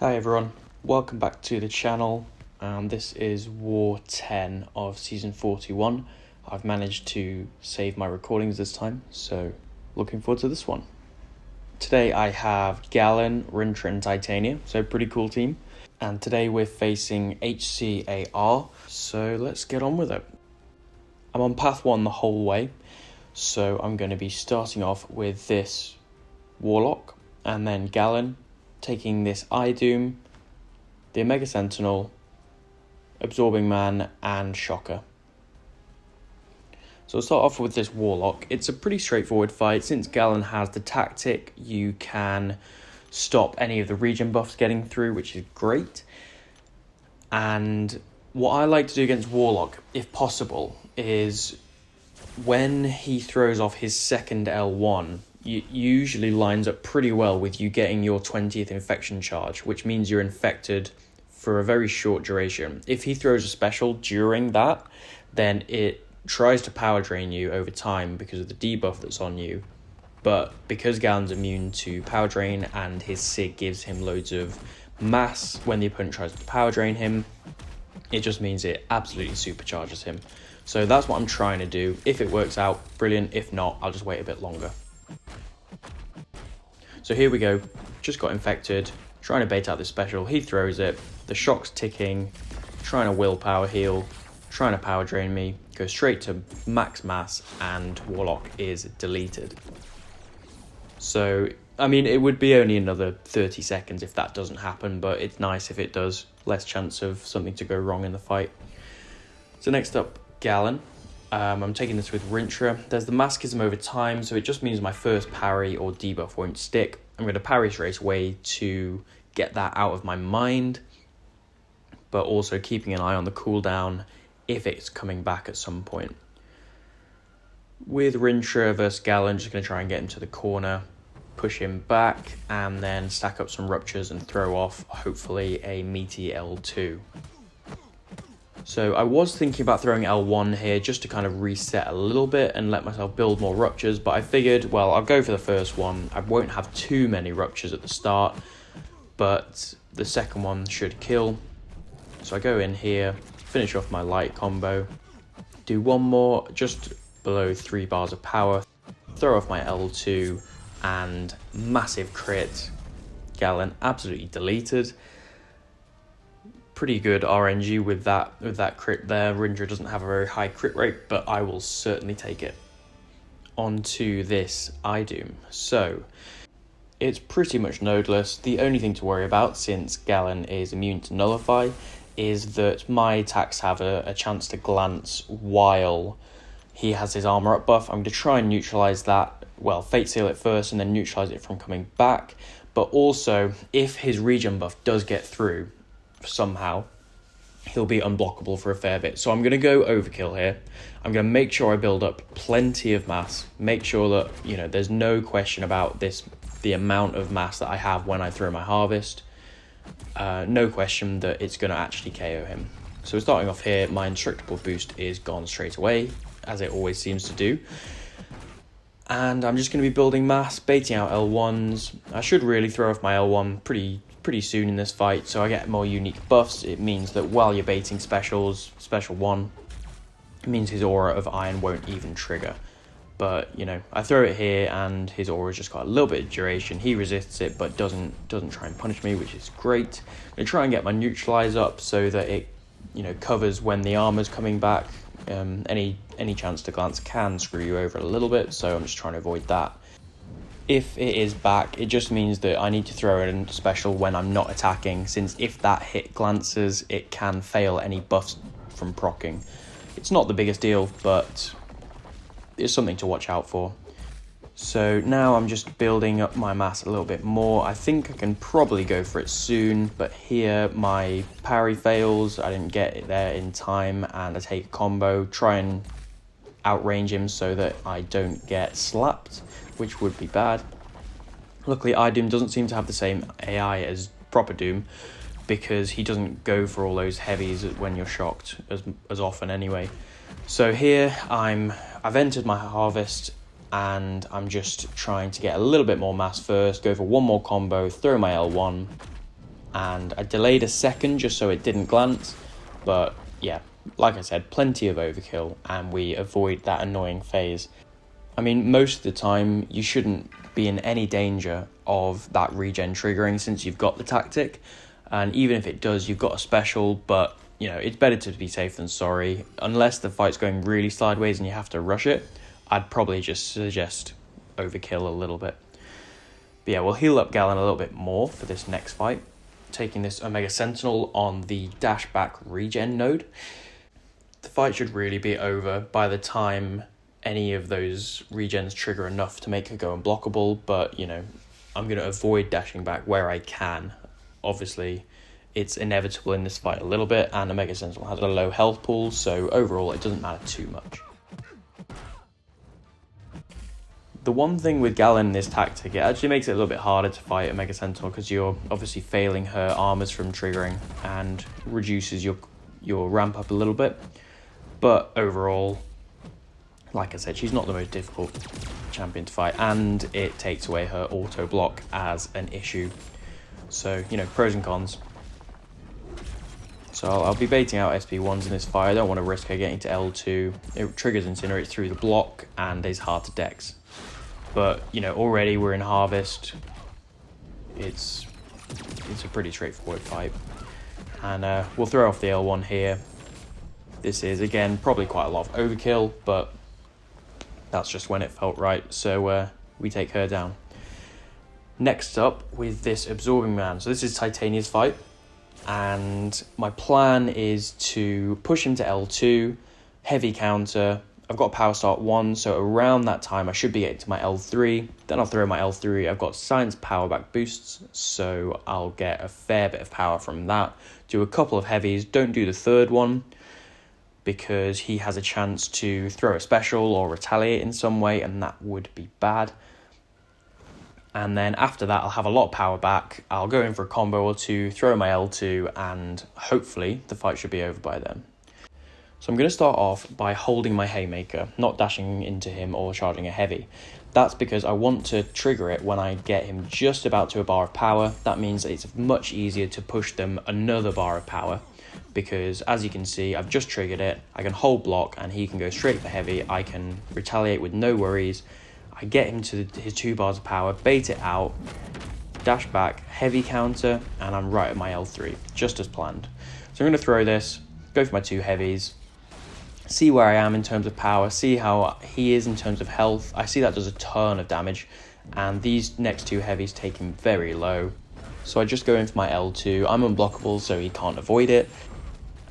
Hi everyone, welcome back to the channel. This is War 10 of Season 41. I've managed to save my recordings this time, so looking forward to this one. Today I have Galan, Rintrah and Titania, so pretty cool team. And today we're facing HCAR, so let's get on with it. I'm on path 1 the whole way, so I'm going to be starting off with this Warlock, and then Galan, taking this IDoom, the Omega Sentinel, Absorbing Man, and Shocker. So I'll start off with this Warlock. It's a pretty straightforward fight. Since Galan has the tactic, you can stop any of the regen buffs getting through, which is great. And what I like to do against Warlock, if possible, is when he throws off his second L1, it usually lines up pretty well with you getting your 20th infection charge, which means you're infected for a very short duration. If he throws a special during that, then it tries to power drain you over time because of the debuff that's on you. But because Galan's immune to power drain and his SIG gives him loads of mass when the opponent tries to power drain him, it just means it absolutely supercharges him. So that's what I'm trying to do. If it works out, brilliant. If not, I'll just wait a bit longer. So here we go, just got infected, trying to bait out this special, he throws it, the shock's ticking, trying to willpower heal, trying to power drain me, goes straight to max mass, and Warlock is deleted. So, I mean, it would be only another 30 seconds if that doesn't happen, but it's nice if it does, less chance of something to go wrong in the fight. So next up, Galan. I'm taking this with Rintrah. There's the masochism over time, so it just means my first parry or debuff won't stick. I'm going to parry straight away to get that out of my mind, but also keeping an eye on the cooldown if it's coming back at some point. With Rintrah versus Galan, just going to try and get him to the corner, push him back, and then stack up some ruptures and throw off, hopefully, a meaty L2. So I was thinking about throwing L1 here just to kind of reset a little bit and let myself build more ruptures, but I figured, well, I'll go for the first one. I won't have too many ruptures at the start, but the second one should kill. So I go in here, finish off my light combo, do one more just below 3 bars of power, throw off my L2, and massive crit. Galan absolutely deleted. Pretty good RNG with that crit there. Rintrah doesn't have a very high crit rate, but I will certainly take it. On to this IDoom. So it's pretty much nodeless. The only thing to worry about, since Galan is immune to nullify, is that my attacks have a chance to glance while he has his armor up buff. I'm going to try and neutralize that. Well, fate seal it first and then neutralize it from coming back. But also, if his regen buff does get through somehow, he'll be unblockable for a fair bit. So I'm going to go overkill here. I'm going to make sure I build up plenty of mass, make sure that, you know, there's no question about the amount of mass that I have when I throw my harvest. No question that it's going to actually KO him. So starting off here, my indestructible boost is gone straight away, as it always seems to do. And I'm just going to be building mass, baiting out L1s. I should really throw off my L1 pretty soon in this fight, so I get more unique buffs. It means that while you're baiting specials, special 1, it means his aura of iron won't even trigger. But, you know, I throw it here and his aura's just got a little bit of duration. He resists it, but doesn't try and punish me, which is great. I'm going to try and get my neutralize up so that it, you know, covers when the armor's coming back. Any chance to glance can screw you over a little bit, so I'm just trying to avoid that. If it is back, it just means that I need to throw in a special when I'm not attacking, since if that hit glances, it can fail any buffs from proccing. It's not the biggest deal, but it's something to watch out for. So now I'm just building up my mass a little bit more. I think I can probably go for it soon, but here my parry fails. I didn't get it there in time, and I take a combo, try and outrange him so that I don't get slapped, which would be bad. Luckily, IDoom doesn't seem to have the same AI as proper Doom, because he doesn't go for all those heavies when you're shocked as often anyway. So here I've entered my harvest, and I'm just trying to get a little bit more mass first, go for one more combo, throw my L1, and I delayed a second just so it didn't glance, but yeah, like I said, plenty of overkill, and we avoid that annoying phase. I mean, most of the time, you shouldn't be in any danger of that regen triggering since you've got the tactic, and even if it does, you've got a special, but, you know, it's better to be safe than sorry. Unless the fight's going really sideways and you have to rush it, I'd probably just suggest overkill a little bit. But yeah, we'll heal up Galan a little bit more for this next fight, taking this Omega Sentinel on the dash back regen node. The fight should really be over by the time any of those regens trigger enough to make her go unblockable, but, you know, I'm going to avoid dashing back where I can. Obviously, it's inevitable in this fight a little bit, and Omega Sentinel has a low health pool, so overall it doesn't matter too much. The one thing with Galan in this tactic, it actually makes it a little bit harder to fight Omega Sentinel because you're obviously failing her armors from triggering and reduces your ramp up a little bit. But overall, like I said, she's not the most difficult champion to fight, and it takes away her auto block as an issue. So, you know, pros and cons. So I'll be baiting out SP1s in this fight. I don't want to risk her getting to L2. It triggers Incinerate through the block and is hard to dex. But, you know, already we're in Harvest. It's a pretty straightforward fight. And we'll throw off the L1 here. This is, again, probably quite a lot of overkill, but that's just when it felt right. So we take her down. Next up with this Absorbing Man. So this is Titania's fight. And my plan is to push him to L2, heavy counter. I've got power start 1, so around that time I should be getting to my L3. Then I'll throw my L3. I've got science power back boosts, so I'll get a fair bit of power from that. Do a couple of heavies. Don't do the third one, because he has a chance to throw a special or retaliate in some way, and that would be bad. And then after that, I'll have a lot of power back. I'll go in for a combo or two, throw my L2, and hopefully the fight should be over by then. So I'm going to start off by holding my Haymaker, not dashing into him or charging a heavy. That's because I want to trigger it when I get him just about to a bar of power. That means it's much easier to push them another bar of power, because as you can see, I've just triggered it. I can hold block and he can go straight for heavy. I can retaliate with no worries. I get him to his 2 bars of power, bait it out, dash back, heavy counter, and I'm right at my L3, just as planned. So I'm going to throw this, go for my 2 heavies, see where I am in terms of power, see how he is in terms of health. I see that does a ton of damage, and these next 2 heavies take him very low. So I just go in for my L2. I'm unblockable, so he can't avoid it,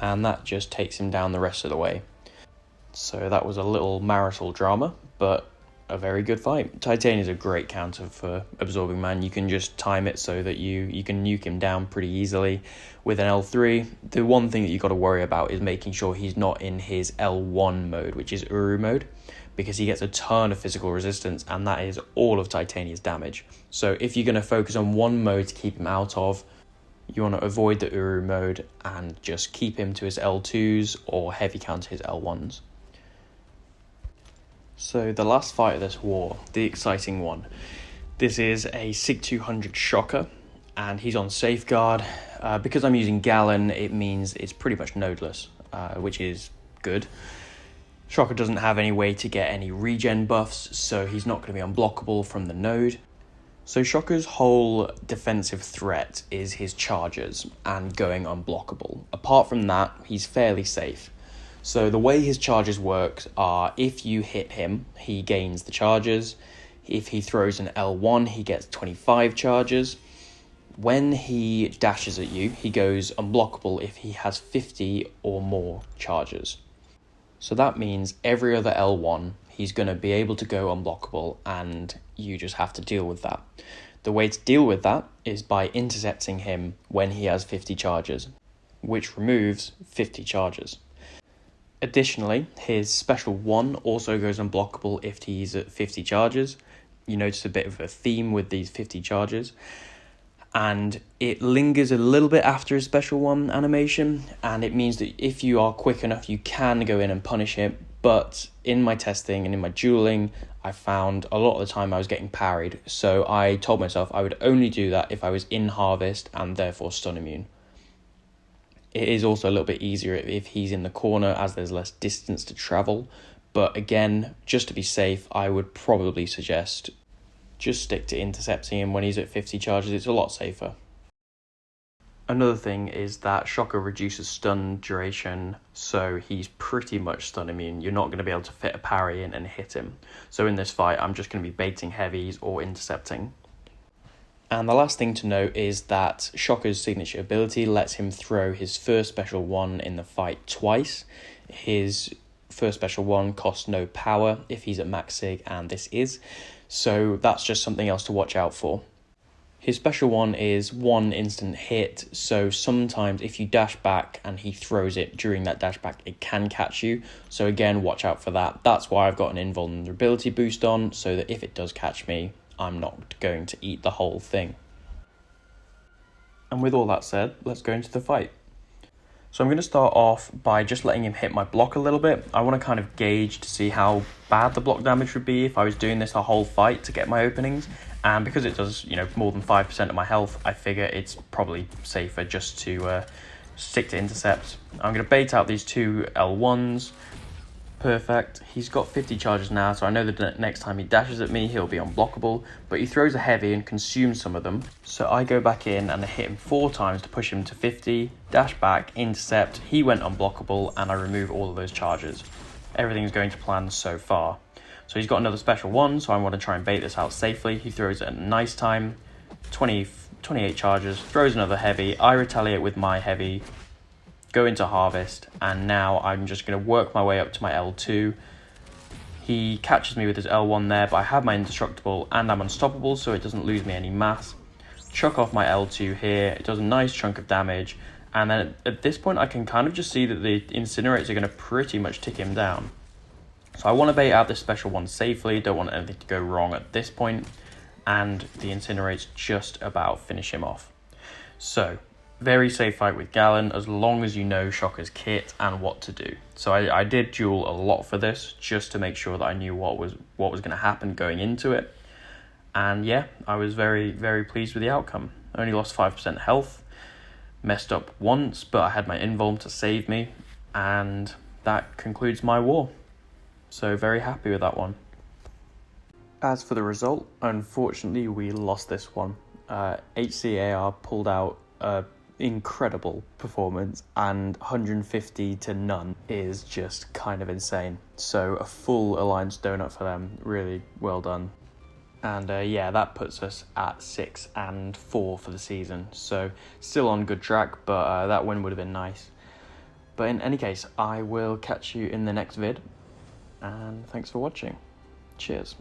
and that just takes him down the rest of the way. So that was a little marital drama, but a very good fight. Titania is a great counter for Absorbing Man. You can just time it so that you can nuke him down pretty easily with an L3. The one thing that you got to worry about is making sure he's not in his L1 mode, which is Uru mode, because he gets a ton of physical resistance, and that is all of Titania's damage. So if you're going to focus on one mode to keep him out of, you want to avoid the Uru mode and just keep him to his L2s or heavy counter his L1s. So the last fight of this war, the exciting one. This is a SIG 200 Shocker, and he's on Safeguard. Because I'm using Galan, it means it's pretty much nodeless, which is good. Shocker doesn't have any way to get any regen buffs, so he's not going to be unblockable from the node. So Shocker's whole defensive threat is his charges and going unblockable. Apart from that, he's fairly safe. So the way his charges work are, if you hit him, he gains the charges. If he throws an L1, he gets 25 charges. When he dashes at you, he goes unblockable if he has 50 or more charges. So that means every other L1, he's going to be able to go unblockable, and you just have to deal with that. The way to deal with that is by intercepting him when he has 50 charges, which removes 50 charges. Additionally, his special 1 also goes unblockable if he's at 50 charges. You notice a bit of a theme with these 50 charges. And it lingers a little bit after his special 1 animation, and it means that if you are quick enough, you can go in and punish him, But in my testing and in my dueling, I found a lot of the time I was getting parried. So I told myself I would only do that if I was in Harvest and therefore stun immune. It is also a little bit easier if he's in the corner, as there's less distance to travel. But again, just to be safe, I would probably suggest just stick to intercepting him when he's at 50 charges. It's a lot safer. Another thing is that Shocker reduces stun duration, so he's pretty much stun immune. You're not going to be able to fit a parry in and hit him. So in this fight, I'm just going to be baiting heavies or intercepting. And the last thing to note is that Shocker's signature ability lets him throw his first special one in the fight twice. His first special one costs no power if he's at max sig, and this is. So that's just something else to watch out for. His special one is one instant hit, so sometimes if you dash back and he throws it during that dash back, it can catch you. So again, watch out for that. That's why I've got an invulnerability boost on, so that if it does catch me, I'm not going to eat the whole thing. And with all that said, let's go into the fight. So I'm going to start off by just letting him hit my block a little bit. I want to kind of gauge to see how bad the block damage would be if I was doing this the whole fight to get my openings. And because it does, more than 5% of my health, I figure it's probably safer just to stick to intercept. I'm going to bait out these two L1s. Perfect. He's got 50 charges now, so I know that next time he dashes at me, he'll be unblockable, but he throws a heavy and consumes some of them. So I go back in and I hit him 4 times to push him to 50, dash back, intercept, he went unblockable, and I remove all of those charges. Everything's going to plan so far. So he's got another special one, so I want to try and bait this out safely. He throws it at a nice time, 28 charges, throws another heavy, I retaliate with my heavy, go into Harvest, and now I'm just going to work my way up to my L2. He catches me with his L1 there, but I have my indestructible and I'm unstoppable, so it doesn't lose me any mass. Chuck off my L2 here, it does a nice chunk of damage, and then at this point I can kind of just see that the incinerates are going to pretty much tick him down. So I want to bait out this special one safely, don't want anything to go wrong at this point, and the incinerates just about finish him off. So very safe fight with Galan, as long as you know Shocker's kit and what to do. So I did duel a lot for this, just to make sure that I knew what was going to happen going into it. And yeah, I was very, very pleased with the outcome. I only lost 5% health, messed up once, but I had my invuln to save me, and that concludes my war. So very happy with that one. As for the result, unfortunately we lost this one. HCAR pulled out a incredible performance, and 150 to none is just kind of insane. So a full Alliance donut for them, really well done. And yeah, that puts us at 6-4 for the season, so still on good track, but that win would have been nice. But in any case, I will catch you in the next vid, and thanks for watching. Cheers.